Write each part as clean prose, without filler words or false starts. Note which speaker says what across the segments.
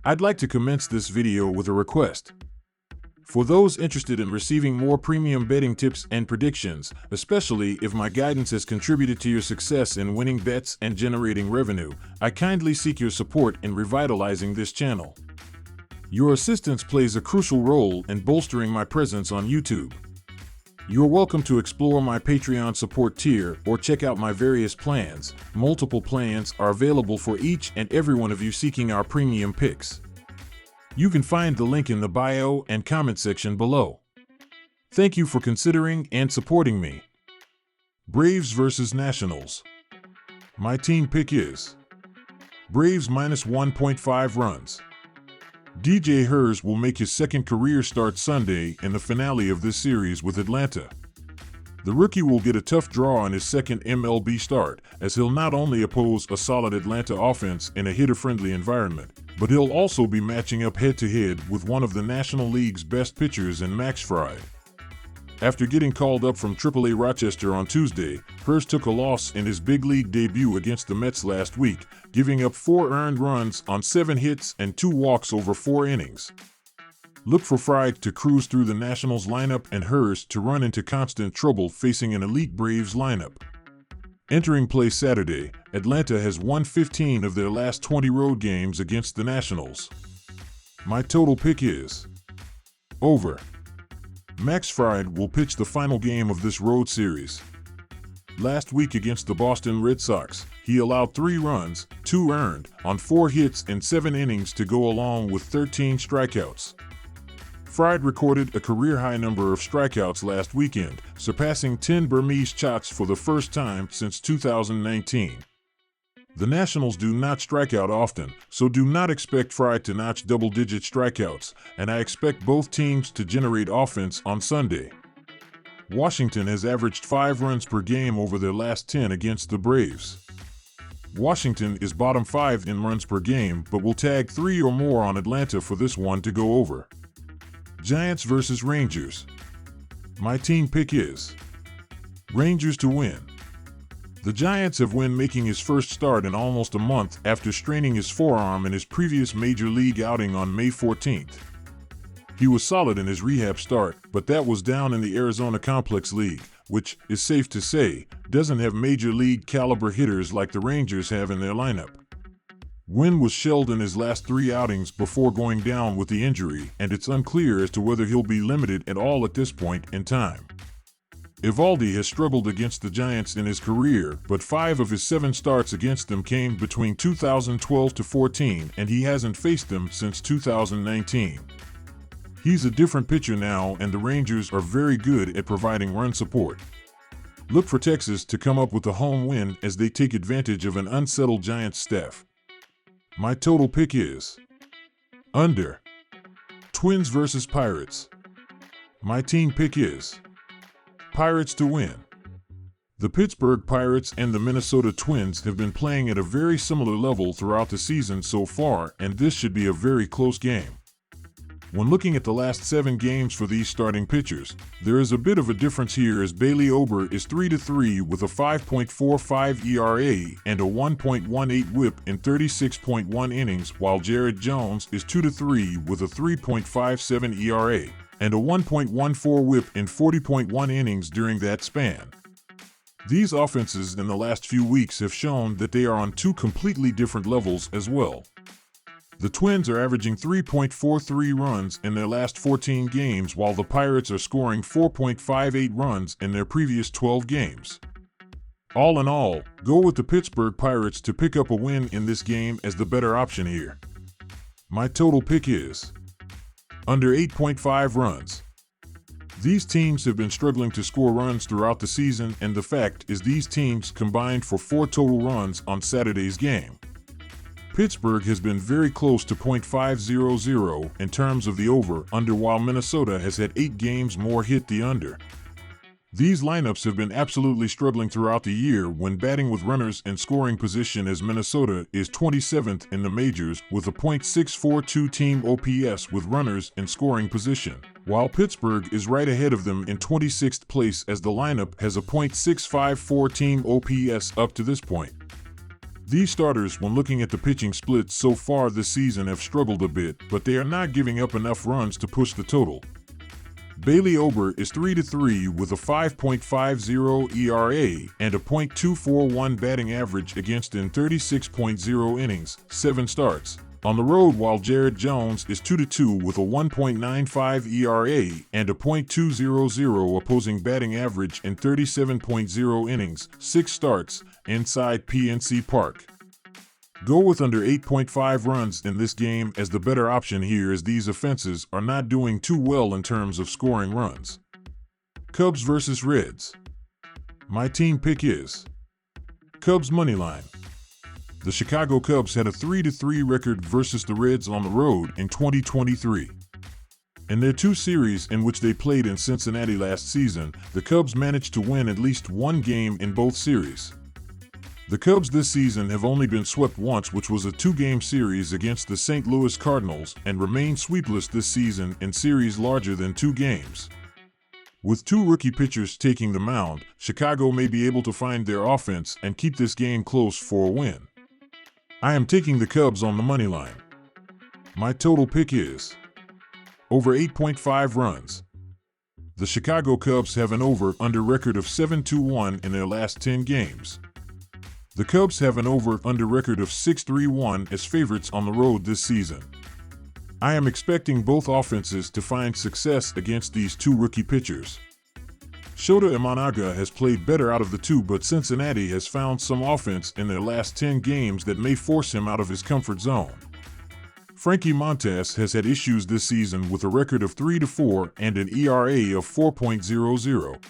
Speaker 1: I'd like to commence this video with a request. For those interested in receiving more premium betting tips and predictions, especially if my guidance has contributed to your success in winning bets and generating revenue, I kindly seek your support in revitalizing this channel. Your assistance plays a crucial role in bolstering my presence on YouTube. You're welcome to explore my Patreon support tier or check out my various plans. Multiple plans are available for each and every one of you seeking our premium picks. You can find the link in the bio and comment section below. Thank you for considering and supporting me. Braves vs. Nationals. My team pick is Braves minus 1.5 runs. DJ Hers will make his second career start Sunday in the finale of this series with Atlanta. The rookie will get a tough draw on his second MLB start, as he'll not only oppose a solid Atlanta offense in a hitter-friendly environment, but he'll also be matching up head-to-head with one of the National League's best pitchers in Max Fried. After getting called up from AAA Rochester on Tuesday, Hers took a loss in his big league debut against the Mets last week, giving up 4 earned runs on 7 hits and 2 walks over 4 innings. Look for Fried to cruise through the Nationals lineup and Hers to run into constant trouble facing an elite Braves lineup. Entering play Saturday, Atlanta has won 15 of their last 20 road games against the Nationals. My total pick is over. Max Fried will pitch the final game of this road series. Last week against the Boston Red Sox, he allowed 3 runs, 2 earned, on 4 hits in 7 innings to go along with 13 strikeouts. Fried recorded a career-high number of strikeouts last weekend, surpassing 10 Burmese shots for the first time since 2019. The Nationals do not strike out often, so do not expect Fried to notch double-digit strikeouts, and I expect both teams to generate offense on Sunday. Washington has averaged 5 runs per game over their last 10 against the Braves. Washington is bottom 5 in runs per game, but will tag 3 or more on Atlanta for this one to go over. Giants vs. Rangers. My team pick is Rangers to win. The Giants have won making his first start in almost a month after straining his forearm in his previous major league outing on May 14th. He was solid in his rehab start, but that was down in the Arizona Complex League, which, is safe to say, doesn't have major league caliber hitters like the Rangers have in their lineup. Wynn was shelled in his last 3 outings before going down with the injury, and it's unclear as to whether he'll be limited at all at this point in time. Eovaldi has struggled against the Giants in his career, but 5 of his 7 starts against them came between 2012 to 14, and he hasn't faced them since 2019. He's a different pitcher now, and the Rangers are very good at providing run support. Look for Texas to come up with a home win as they take advantage of an unsettled Giants staff. My total pick is under. Twins vs. Pirates. My team pick is Pirates to win. The Pittsburgh Pirates and the Minnesota Twins have been playing at a very similar level throughout the season so far, and this should be a very close game. When looking at the last 7 games for these starting pitchers, there is a bit of a difference here as Bailey Ober is 3-3 with a 5.45 ERA and a 1.18 WHIP in 36.1 innings, while Jared Jones is 2-3 with a 3.57 ERA and a 1.14 WHIP in 40.1 innings during that span. These offenses in the last few weeks have shown that they are on 2 completely different levels as well. The Twins are averaging 3.43 runs in their last 14 games, while the Pirates are scoring 4.58 runs in their previous 12 games. All in all, go with the Pittsburgh Pirates to pick up a win in this game as the better option here. My total pick is under 8.5 runs. These teams have been struggling to score runs throughout the season, and the fact is these teams combined for 4 total runs on Saturday's game. Pittsburgh has been very close to .500 in terms of the over/under, while Minnesota has had 8 games more hit the under. These lineups have been absolutely struggling throughout the year when batting with runners in scoring position, as Minnesota is 27th in the majors with a .642 team OPS with runners in scoring position, while Pittsburgh is right ahead of them in 26th place as the lineup has a .654 team OPS up to this point. These starters, when looking at the pitching splits so far this season, have struggled a bit, but they are not giving up enough runs to push the total. Bailey Ober is 3-3 with a 5.50 ERA and a .241 batting average against in 36.0 innings, 7 starts, on the road, while Jared Jones is 2-2 with a 1.95 ERA and a .200 opposing batting average in 37.0 innings, 6 starts, inside PNC Park. Go with under 8.5 runs in this game, as the better option here, as these offenses are not doing too well in terms of scoring runs. Cubs versus Reds. My team pick is Cubs moneyline. The Chicago Cubs had a 3-3 record versus the Reds on the road in 2023. In their 2 series in which they played in Cincinnati last season, the Cubs managed to win at least 1 game in both series. The Cubs this season have only been swept once, which was a 2-game series against the St. Louis Cardinals, and remain sweepless this season in series larger than 2 games. With 2 rookie pitchers taking the mound, Chicago may be able to find their offense and keep this game close for a win. I am taking the Cubs on the money line. My total pick is over 8.5 runs. The Chicago Cubs have an over-under record of 7-1 in their last 10 games. The Cubs have an over-under record of 6-1 as favorites on the road this season. I am expecting both offenses to find success against these 2 rookie pitchers. Shota Imanaga has played better out of the 2, but Cincinnati has found some offense in their last 10 games that may force him out of his comfort zone. Frankie Montas has had issues this season with a record of 3-4 and an ERA of 4.00.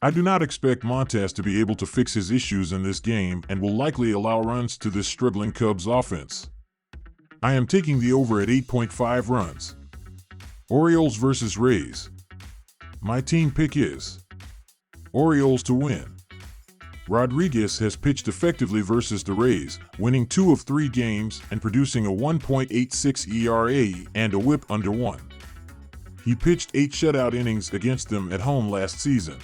Speaker 1: I do not expect Montas to be able to fix his issues in this game and will likely allow runs to this struggling Cubs offense. I am taking the over at 8.5 runs. Orioles versus Rays. My team pick is Orioles to win. Rodriguez has pitched effectively versus the Rays, winning 2 of 3 games and producing a 1.86 ERA and a WHIP under 1. He pitched 8 shutout innings against them at home last season.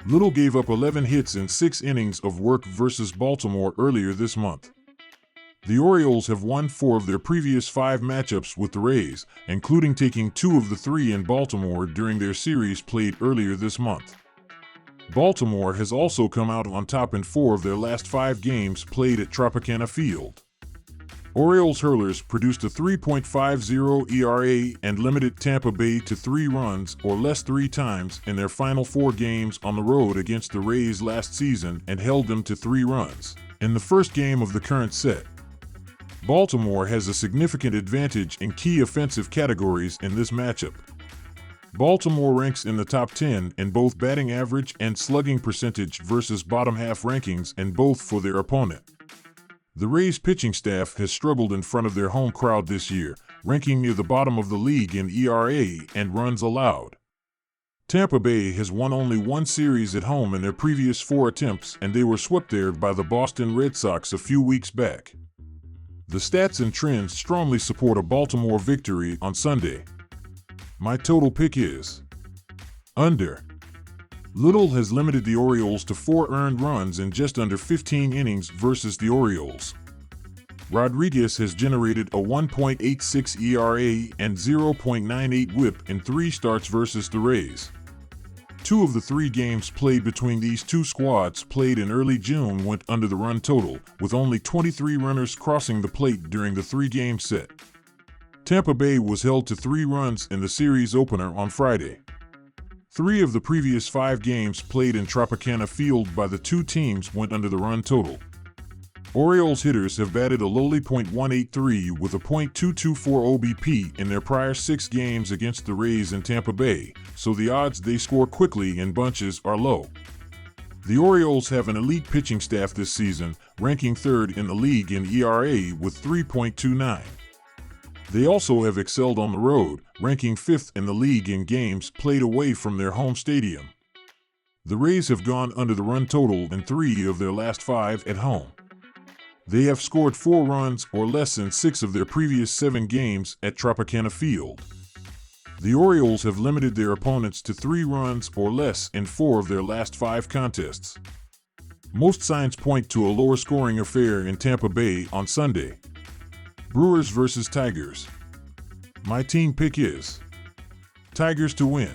Speaker 1: Little gave up 11 hits in 6 innings of work versus Baltimore earlier this month. The Orioles have won 4 of their previous 5 matchups with the Rays, including taking 2 of the 3 in Baltimore during their series played earlier this month. Baltimore has also come out on top in 4 of their last 5 games played at Tropicana Field. Orioles hurlers produced a 3.50 ERA and limited Tampa Bay to 3 runs or less 3 times in their final 4 games on the road against the Rays last season, and held them to 3 runs in the first game of the current set. Baltimore has a significant advantage in key offensive categories in this matchup. Baltimore ranks in the top 10 in both batting average and slugging percentage versus bottom half rankings, and both for their opponent. The Rays pitching staff has struggled in front of their home crowd this year, ranking near the bottom of the league in ERA and runs allowed. Tampa Bay has won only 1 series at home in their previous 4 attempts, and they were swept there by the Boston Red Sox a few weeks back. The stats and trends strongly support a Baltimore victory on Sunday. My total pick is under. Little has limited the Orioles to 4 earned runs in just under 15 innings versus the Orioles. Rodriguez has generated a 1.86 ERA and 0.98 WHIP in 3 starts versus the Rays. 2 of the 3 games played between these 2 squads played in early June went under the run total, with only 23 runners crossing the plate during the 3-game set. Tampa Bay was held to 3 runs in the series opener on Friday. 3 of the previous 5 games played in Tropicana Field by the 2 teams went under the run total. Orioles hitters have batted a lowly .183 with a .224 OBP in their prior 6 games against the Rays in Tampa Bay, so the odds they score quickly in bunches are low. The Orioles have an elite pitching staff this season, ranking 3rd in the league in ERA with 3.29. They also have excelled on the road, ranking 5th in the league in games played away from their home stadium. The Rays have gone under the run total in 3 of their last 5 at home. They have scored 4 runs or less in 6 of their previous 7 games at Tropicana Field. The Orioles have limited their opponents to 3 runs or less in 4 of their last 5 contests. Most signs point to a lower scoring affair in Tampa Bay on Sunday. Brewers versus Tigers. My team pick is Tigers to win.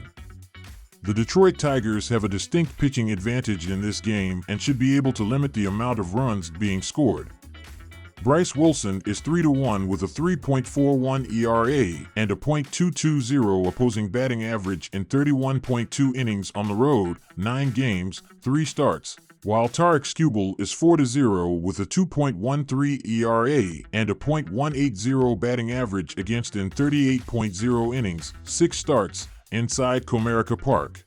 Speaker 1: The Detroit Tigers have a distinct pitching advantage in this game and should be able to limit the amount of runs being scored. Bryce Wilson is 3-1 with a 3.41 ERA and a .220 opposing batting average in 31.2 innings on the road, 9 games, 3 starts, while Tarik Skubal is 4-0 with a 2.13 ERA and a .180 batting average against in 38.0 innings, 6 starts, inside Comerica Park.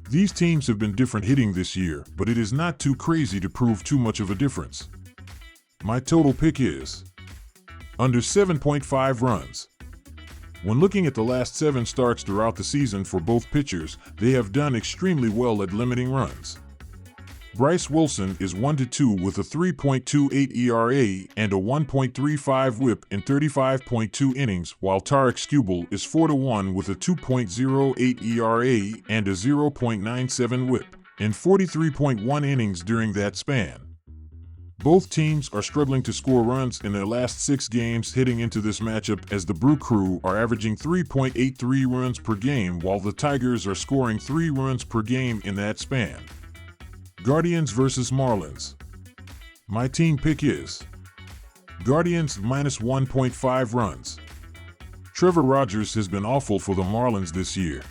Speaker 1: These teams have been different hitting this year, but it is not too crazy to prove too much of a difference. My total pick is under 7.5 runs. When looking at the last 7 starts throughout the season for both pitchers, they have done extremely well at limiting runs. Bryce Wilson is 1-2 with a 3.28 ERA and a 1.35 WHIP in 35.2 innings, while Tarik Skubal is 4-1 with a 2.08 ERA and a 0.97 WHIP in 43.1 innings during that span. Both teams are struggling to score runs in their last 6 games heading into this matchup, as the Brew Crew are averaging 3.83 runs per game while the Tigers are scoring 3 runs per game in that span. Guardians versus Marlins. My team pick is Guardians minus 1.5 runs. Trevor Rogers has been awful for the Marlins this year.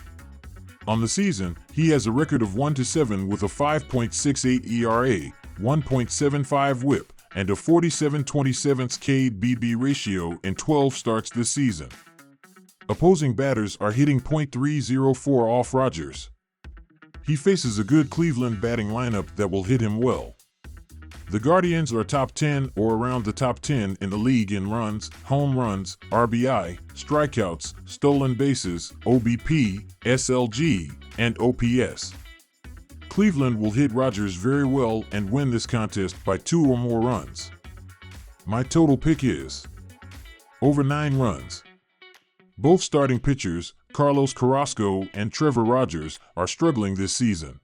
Speaker 1: On the season, he has a record of 1-7 with a 5.68 ERA, 1.75 WHIP, and a 47.27 KBB ratio in 12 starts this season. Opposing batters are hitting .304 off Rogers. He faces a good Cleveland batting lineup that will hit him well. The Guardians are top 10 or around the top 10 in the league in runs, home runs, RBI, strikeouts, stolen bases, OBP, SLG, and OPS. Cleveland will hit Rogers very well and win this contest by 2 or more runs. My total pick is over 9 runs. Both starting pitchers, Carlos Carrasco and Trevor Rogers, are struggling this season.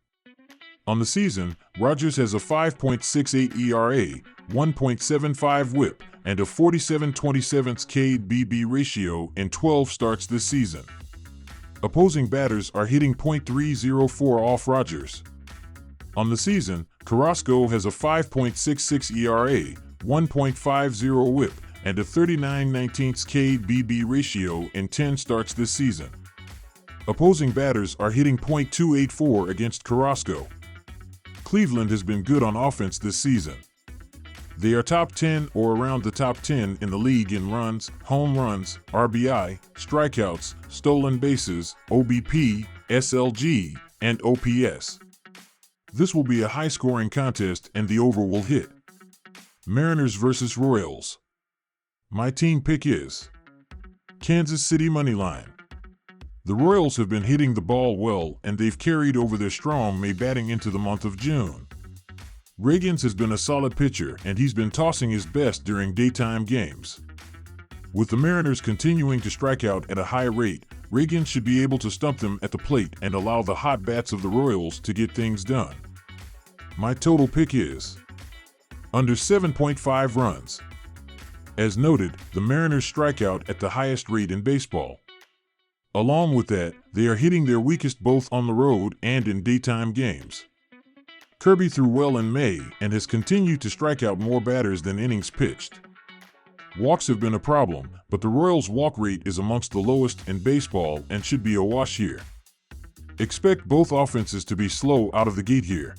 Speaker 1: On the season, Rogers has a 5.68 ERA, 1.75 WHIP, and a 47.27 KBB ratio in 12 starts this season. Opposing batters are hitting .304 off Rogers. On the season, Carrasco has a 5.66 ERA, 1.50 WHIP, and a 39.19 KBB ratio in 10 starts this season. Opposing batters are hitting .284 against Carrasco. Cleveland has been good on offense this season. They are top 10 or around the top 10 in the league in runs, home runs, RBI, strikeouts, stolen bases, OBP, SLG, and OPS. This will be a high-scoring contest and the over will hit. Mariners versus Royals. My team pick is Kansas City moneyline. The Royals have been hitting the ball well and they've carried over their strong May batting into the month of June. Ragans has been a solid pitcher and he's been tossing his best during daytime games. With the Mariners continuing to strike out at a high rate, Ragans should be able to stump them at the plate and allow the hot bats of the Royals to get things done. My total pick is under 7.5 runs. As noted, the Mariners strike out at the highest rate in baseball. Along with that, they are hitting their weakest both on the road and in daytime games. Kirby threw well in May and has continued to strike out more batters than innings pitched. Walks have been a problem, but the Royals' walk rate is amongst the lowest in baseball and should be a wash here. Expect both offenses to be slow out of the gate here.